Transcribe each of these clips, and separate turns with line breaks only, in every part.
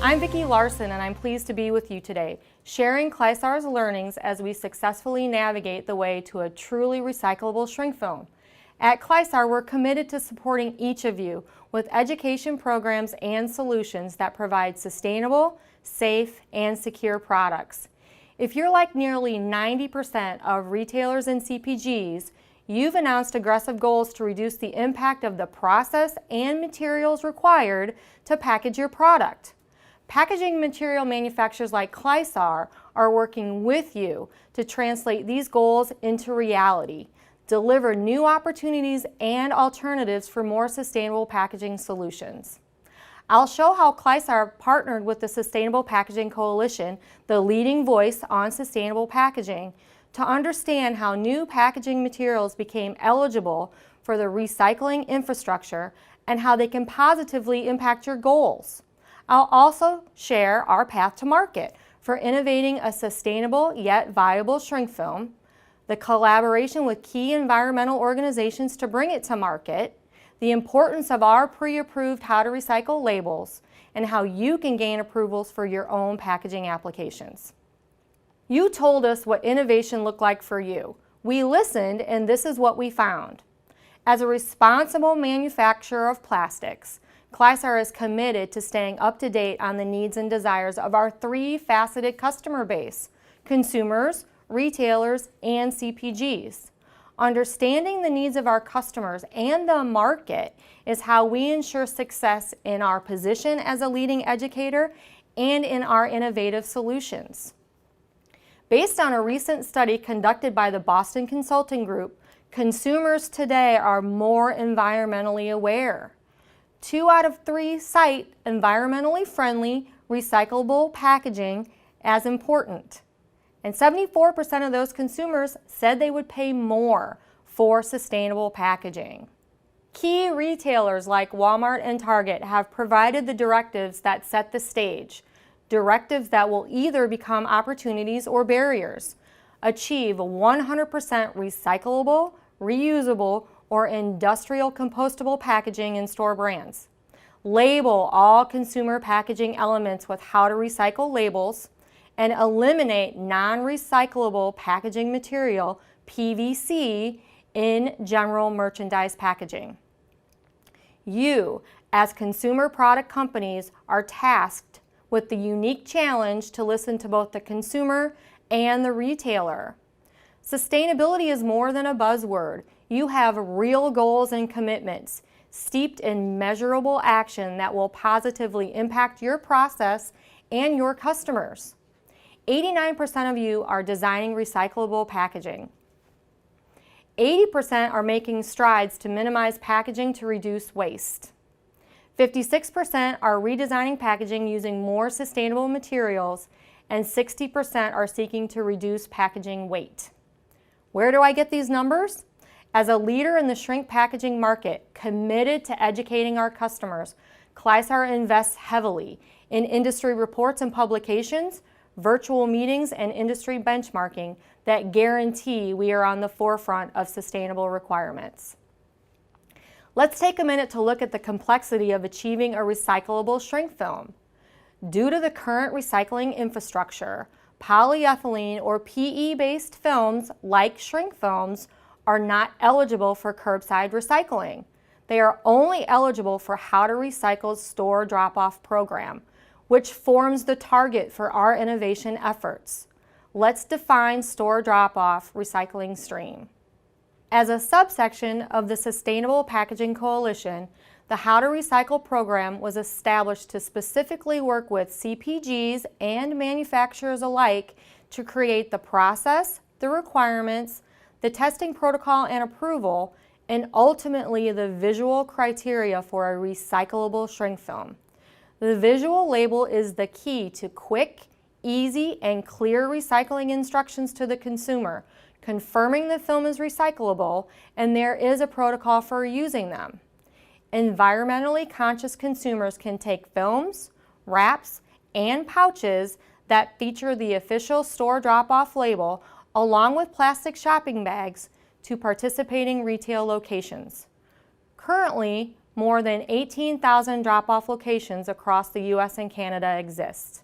I'm Vicki Larson, and I'm pleased to be with you today, sharing Clysar's learnings as we successfully navigate the way to a truly recyclable shrink film. At Clysar, we're committed to supporting each of you with education programs and solutions that provide sustainable, safe, and secure products. If you're like nearly 90% of retailers and CPGs, you've announced aggressive goals to reduce the impact of the process and materials required to package your product. Packaging material manufacturers like Clysar are working with you to translate these goals into reality, deliver new opportunities and alternatives for more sustainable packaging solutions. I'll show how Clysar partnered with the Sustainable Packaging Coalition, the leading voice on sustainable packaging, to understand how new packaging materials became eligible for the recycling infrastructure and how they can positively impact your goals. I'll also share our path to market for innovating a sustainable yet viable shrink film, the collaboration with key environmental organizations to bring it to market, the importance of our pre-approved how to recycle labels, and how you can gain approvals for your own packaging applications. You told us what innovation looked like for you. We listened, and this is what we found. As a responsible manufacturer of plastics, Clysar is committed to staying up to date on the needs and desires of our three-faceted customer base: consumers, retailers, and CPGs. Understanding the needs of our customers and the market is how we ensure success in our position as a leading educator and in our innovative solutions. Based on a recent study conducted by the Boston Consulting Group, consumers today are more environmentally aware. 2 out of 3 cite environmentally friendly, recyclable packaging as important. And 74% of those consumers said they would pay more for sustainable packaging. Key retailers like Walmart and Target have provided the directives that set the stage, directives that will either become opportunities or barriers. Achieve 100% recyclable, reusable, or industrial compostable packaging in store brands. Label all consumer packaging elements with how to recycle labels, and eliminate non-recyclable packaging material, PVC, in general merchandise packaging. You, as consumer product companies, are tasked with the unique challenge to listen to both the consumer and the retailer. Sustainability is more than a buzzword. You have real goals and commitments, steeped in measurable action that will positively impact your process and your customers. 89% of you are designing recyclable packaging. 80% are making strides to minimize packaging to reduce waste. 56% are redesigning packaging using more sustainable materials, and 60% are seeking to reduce packaging weight. Where do I get these numbers? As a leader in the shrink packaging market, committed to educating our customers, Clysar invests heavily in industry reports and publications, virtual meetings, and industry benchmarking that guarantee we are on the forefront of sustainable requirements. Let's take a minute to look at the complexity of achieving a recyclable shrink film. Due to the current recycling infrastructure, polyethylene or PE-based films like shrink films are not eligible for curbside recycling. They are only eligible for How to Recycle's store drop-off program, which forms the target for our innovation efforts. Let's define store drop-off recycling stream. As a subsection of the Sustainable Packaging Coalition, the How to Recycle program was established to specifically work with CPGs and manufacturers alike to create the process, the requirements, the testing protocol and approval, and ultimately the visual criteria for a recyclable shrink film. The visual label is the key to quick, easy, and clear recycling instructions to the consumer, confirming the film is recyclable and there is a protocol for using them. Environmentally conscious consumers can take films, wraps, and pouches that feature the official store drop-off label along with plastic shopping bags to participating retail locations. Currently, more than 18,000 drop-off locations across the U.S. and Canada exist.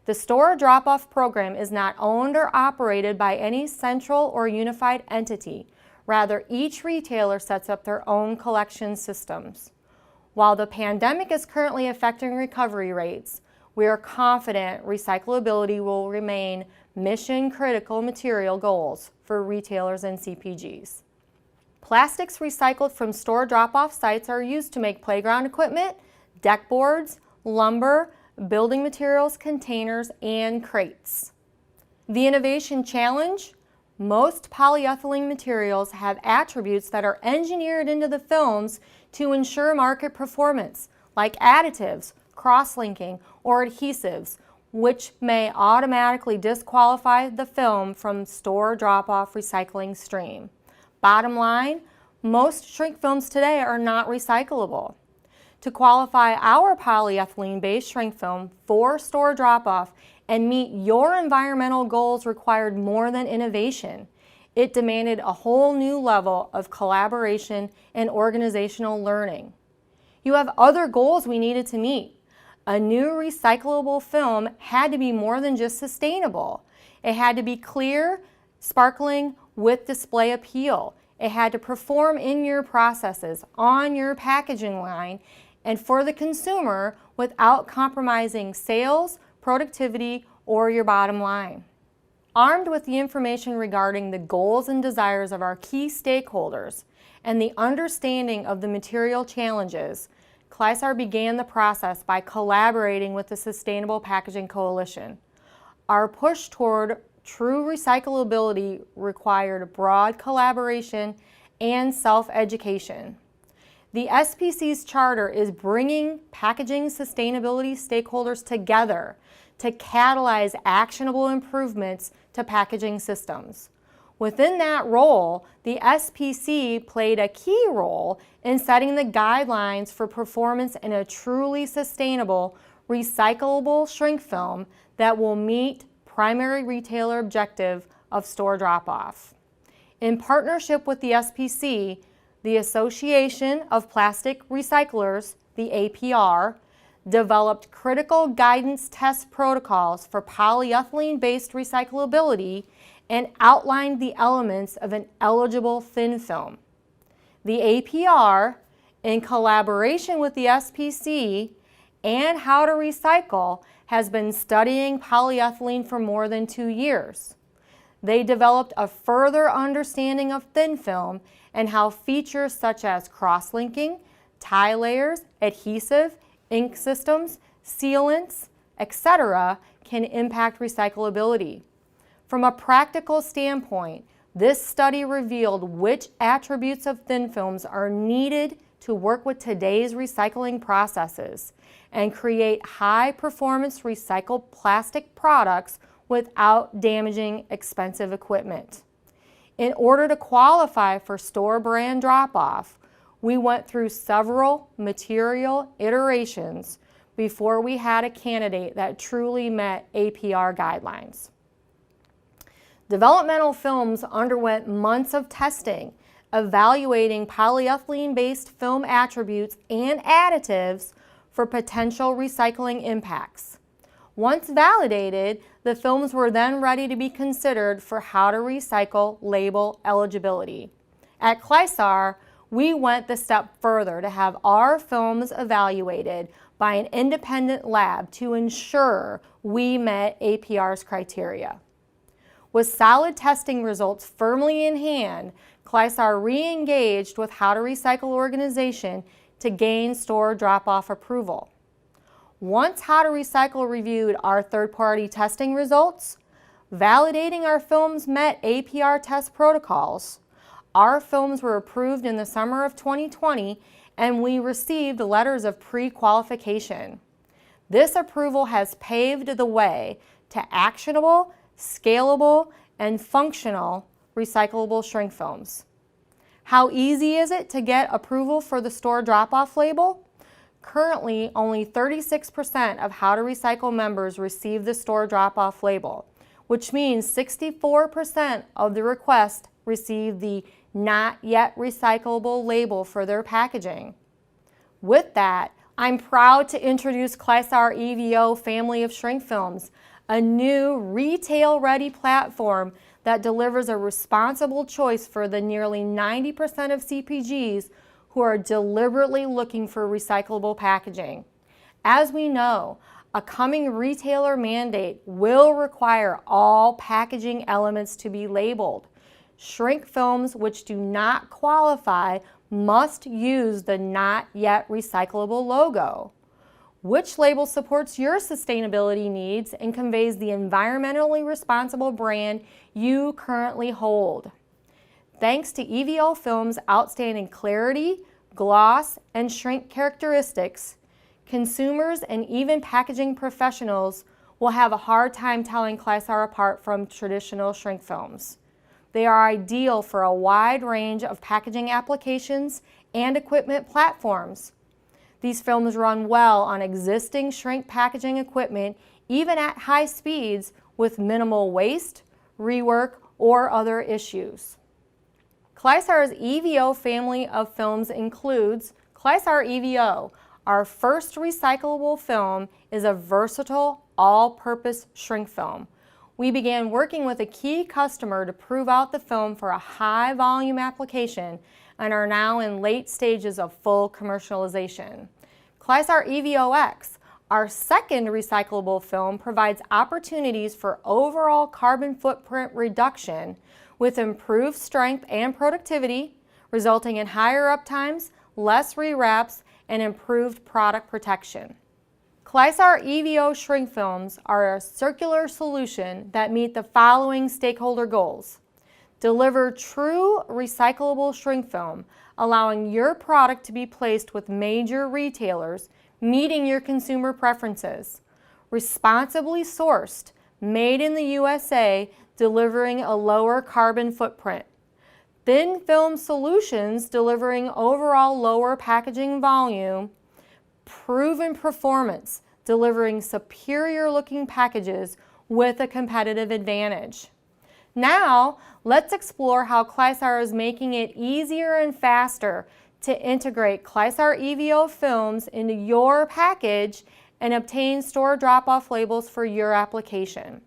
The store drop-off program is not owned or operated by any central or unified entity. Rather, each retailer sets up their own collection systems. While the pandemic is currently affecting recovery rates, we are confident recyclability will remain mission-critical material goals for retailers and CPGs. Plastics recycled from store drop-off sites are used to make playground equipment, deck boards, lumber, building materials, containers, and crates. The innovation challenge: most polyethylene materials have attributes that are engineered into the films to ensure market performance, like additives, cross-linking, or adhesives, which may automatically disqualify the film from store drop-off recycling stream. Bottom line, most shrink films today are not recyclable. To qualify our polyethylene-based shrink film for store drop-off and meet your environmental goals required more than innovation. It demanded a whole new level of collaboration and organizational learning. You have other goals we needed to meet. A new recyclable film had to be more than just sustainable. It had to be clear, sparkling, with display appeal. It had to perform in your processes, on your packaging line, and for the consumer without compromising sales, productivity, or your bottom line. Armed with the information regarding the goals and desires of our key stakeholders and the understanding of the material challenges, Clysar began the process by collaborating with the Sustainable Packaging Coalition. Our push toward true recyclability required broad collaboration and self-education. The SPC's charter is bringing packaging sustainability stakeholders together to catalyze actionable improvements to packaging systems. Within that role, the SPC played a key role in setting the guidelines for performance in a truly sustainable, recyclable shrink film that will meet primary retailer objective of store drop-off. In partnership with the SPC, the Association of Plastic Recyclers, the APR, developed critical guidance test protocols for polyethylene-based recyclability and outlined the elements of an eligible thin film. The APR, in collaboration with the SPC and How to Recycle, has been studying polyethylene for more than 2 years. They developed a further understanding of thin film and how features such as cross-linking, tie layers, adhesive, ink systems, sealants, etc. can impact recyclability. From a practical standpoint, this study revealed which attributes of thin films are needed to work with today's recycling processes and create high-performance recycled plastic products without damaging expensive equipment. In order to qualify for store brand drop-off, we went through several material iterations before we had a candidate that truly met APR guidelines. Developmental films underwent months of testing, evaluating polyethylene-based film attributes and additives for potential recycling impacts. Once validated, the films were then ready to be considered for How to Recycle label eligibility. At Clysar, we went the step further to have our films evaluated by an independent lab to ensure we met APR's criteria. With solid testing results firmly in hand, Clysar re-engaged with How to Recycle organization to gain store drop-off approval. Once How to Recycle reviewed our third-party testing results, validating our films met APR test protocols, our films were approved in the summer of 2020 and we received letters of pre-qualification. This approval has paved the way to actionable, scalable, and functional recyclable shrink films. How easy is it to get approval for the store drop-off label? Currently, only 36% of How to Recycle members receive the store drop-off label, which means 64% of the requests receive the Not Yet Recyclable label for their packaging. With that, I'm proud to introduce Clysar EVO family of shrink films, a new retail-ready platform that delivers a responsible choice for the nearly 90% of CPGs who are deliberately looking for recyclable packaging. As we know, a coming retailer mandate will require all packaging elements to be labeled. Shrink films which do not qualify must use the Not Yet Recyclable logo. Which label supports your sustainability needs and conveys the environmentally responsible brand you currently hold? Thanks to EVO Film's outstanding clarity, gloss, and shrink characteristics, consumers and even packaging professionals will have a hard time telling Clysar apart from traditional shrink films. They are ideal for a wide range of packaging applications and equipment platforms. These films run well on existing shrink packaging equipment, even at high speeds, with minimal waste, rework, or other issues. Clysar's EVO family of films includes Clysar EVO. Our first recyclable film is a versatile, all-purpose shrink film. We began working with a key customer to prove out the film for a high-volume application and are now in late stages of full commercialization. Clysar EVO-X, our second recyclable film, provides opportunities for overall carbon footprint reduction with improved strength and productivity, resulting in higher uptimes, less rewraps, and improved product protection. Clysar EVO shrink films are a circular solution that meet the following stakeholder goals. Deliver true recyclable shrink film, allowing your product to be placed with major retailers, meeting your consumer preferences. Responsibly sourced, made in the USA, delivering a lower carbon footprint. Thin film solutions delivering overall lower packaging volume. Proven performance, delivering superior looking packages with a competitive advantage. Now, let's explore how Clysar is making it easier and faster to integrate Clysar EVO films into your package and obtain store drop-off labels for your application.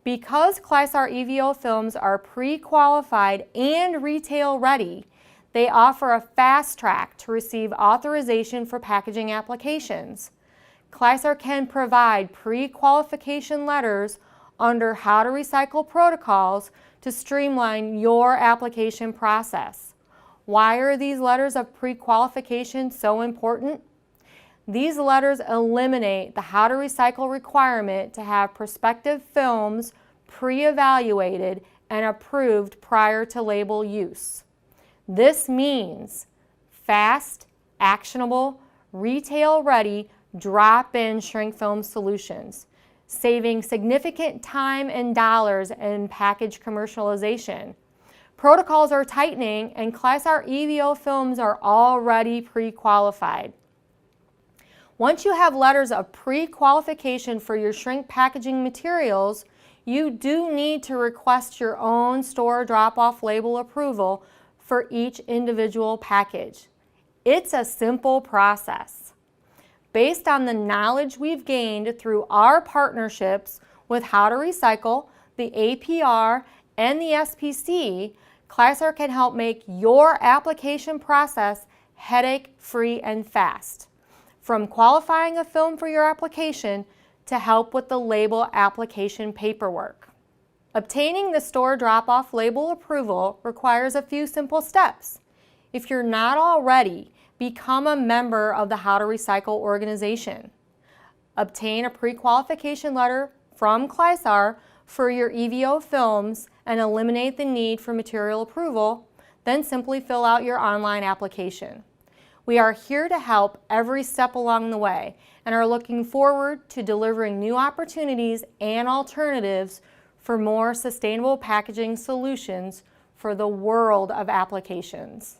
Because Clysar EVO films are pre-qualified and retail ready, they offer a fast track to receive authorization for packaging applications. Clysar can provide pre-qualification letters under How to Recycle protocols to streamline your application process. Why are these letters of pre-qualification so important? These letters eliminate the How to Recycle requirement to have prospective films pre-evaluated and approved prior to label use. This means fast, actionable, retail-ready, drop-in shrink film solutions, saving significant time and dollars in package commercialization. Protocols are tightening and Clysar EVO films are already pre-qualified. Once you have letters of pre-qualification for your shrink packaging materials, you do need to request your own store drop-off label approval for each individual package. It's a simple process. Based on the knowledge we've gained through our partnerships with How to Recycle, the APR, and the SPC, Clysar can help make your application process headache-free and fast. From qualifying a film for your application to help with the label application paperwork. Obtaining the store drop-off label approval requires a few simple steps. If you're not already, become a member of the How to Recycle organization. Obtain a pre-qualification letter from Clysar for your EVO films and eliminate the need for material approval, then simply fill out your online application. We are here to help every step along the way and are looking forward to delivering new opportunities and alternatives for more sustainable packaging solutions for the world of applications.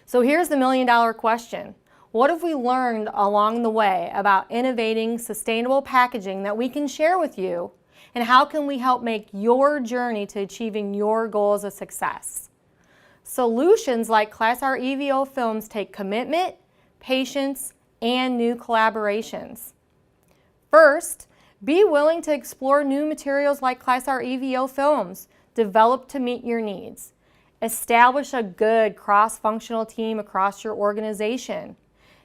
So here's the million-dollar question. What have we learned along the way about innovating sustainable packaging that we can share with you? And how can we help make your journey to achieving your goals a success? Solutions like Clysar EVO films take commitment, patience, and new collaborations. First, be willing to explore new materials like Clysar EVO films, developed to meet your needs. Establish a good cross-functional team across your organization.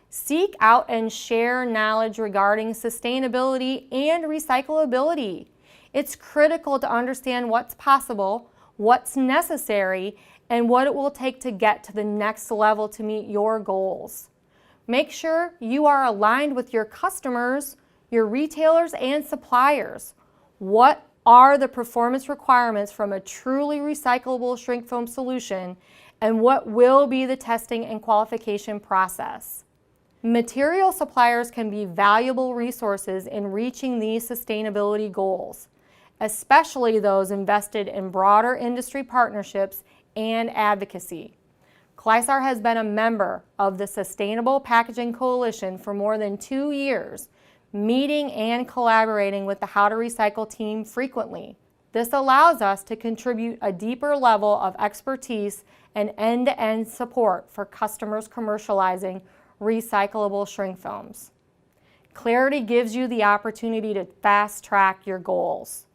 Seek out and share knowledge regarding sustainability and recyclability. It's critical to understand what's possible, what's necessary, and what it will take to get to the next level to meet your goals. Make sure you are aligned with your customers, your retailers, and suppliers. What are the performance requirements from a truly recyclable shrink film solution, and what will be the testing and qualification process? Material suppliers can be valuable resources in reaching these sustainability goals, especially those invested in broader industry partnerships and advocacy. Clysar has been a member of the Sustainable Packaging Coalition for more than 2 years, meeting and collaborating with the How to Recycle team frequently. This allows us to contribute a deeper level of expertise and end-to-end support for customers commercializing recyclable shrink films. Clarity gives you the opportunity to fast-track your goals.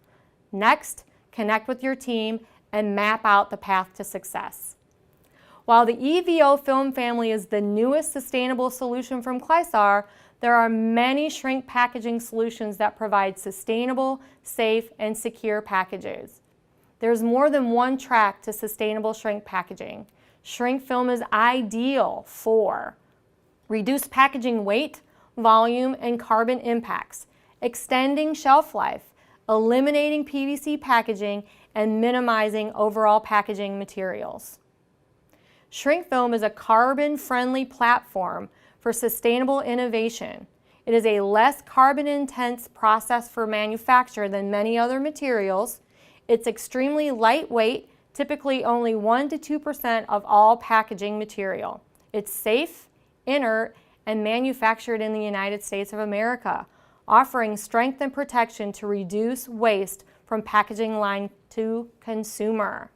Next, connect with your team and map out the path to success. While the EVO film family is the newest sustainable solution from Clysar, there are many shrink packaging solutions that provide sustainable, safe, and secure packages. There's more than one track to sustainable shrink packaging. Shrink film is ideal for reduced packaging weight, volume, and carbon impacts, extending shelf life, eliminating PVC packaging, and minimizing overall packaging materials. Shrink film is a carbon-friendly platform for sustainable innovation. It is a less carbon-intense process for manufacture than many other materials. It's extremely lightweight, typically only 1 to 2% of all packaging material. It's safe, inert, and manufactured in the United States of America, offering strength and protection to reduce waste from packaging line to consumer.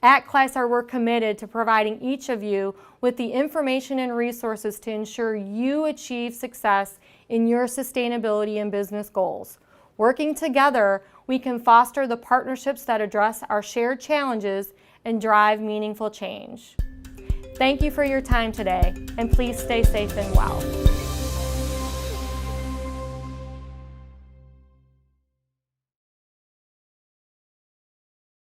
At Clysar, we're committed to providing each of you with the information and resources to ensure you achieve success in your sustainability and business goals. Working together, we can foster the partnerships that address our shared challenges and drive meaningful change. Thank you for your time today, and please stay safe and well.